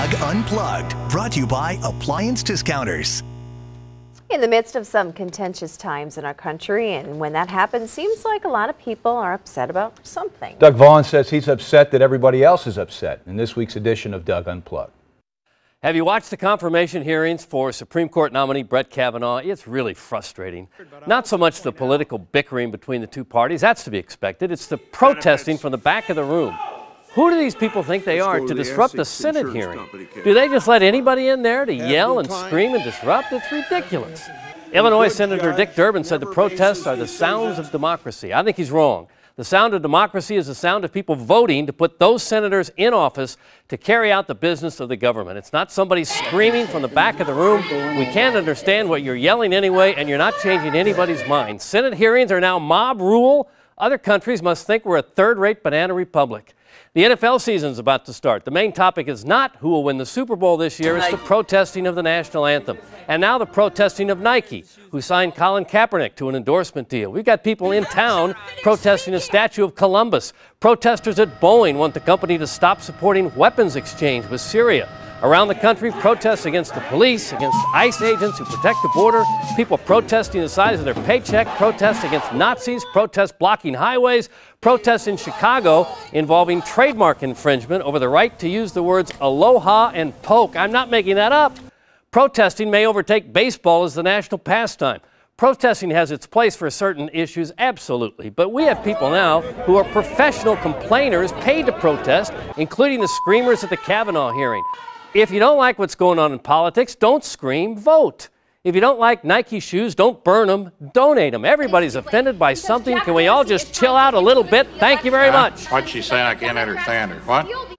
Doug Unplugged, brought to you by Appliance Discounters. In the midst of some contentious times in our country, and when that happens, seems like a lot of people are upset about something. Doug Vaughn says he's upset that everybody else is upset in this week's edition of Doug Unplugged. Have you watched the confirmation hearings for Supreme Court nominee Brett Kavanaugh? It's really frustrating. Not so much the political bickering between the two parties, that's to be expected. It's the protesting from the back of the room. Who do these people think they are to disrupt the Senate hearing? Do they just let anybody in there to yell and scream and disrupt? It's ridiculous. Illinois Senator Dick Durbin said the protests are the sounds of democracy. I think he's wrong. The sound of democracy is the sound of people voting to put those senators in office to carry out the business of the government. It's not somebody screaming from the back of the room. We can't understand what you're yelling anyway, and you're not changing anybody's mind. Senate hearings are now mob rule. Other countries must think we're a third-rate banana republic. The NFL season's about to start. The main topic is not who will win the Super Bowl this year. It's the protesting of the national anthem. And now the protesting of Nike, who signed Colin Kaepernick to an endorsement deal. We've got people in town protesting a statue of Columbus. Protesters at Boeing want the company to stop supporting weapons exchange with Syria. Around the country, protests against the police, against ICE agents who protect the border, people protesting the size of their paycheck, protests against Nazis, protests blocking highways, protests in Chicago involving trademark infringement over the right to use the words aloha and poke. I'm not making that up. Protesting may overtake baseball as the national pastime. Protesting has its place for certain issues, absolutely, but we have people now who are professional complainers paid to protest, including the screamers at the Kavanaugh hearing. If you don't like what's going on in politics, don't scream, vote. If you don't like Nike shoes, don't burn them, donate them. Everybody's offended by something. Can we all just chill out a little bit? Thank you very much. What's she saying? I can't understand her. What?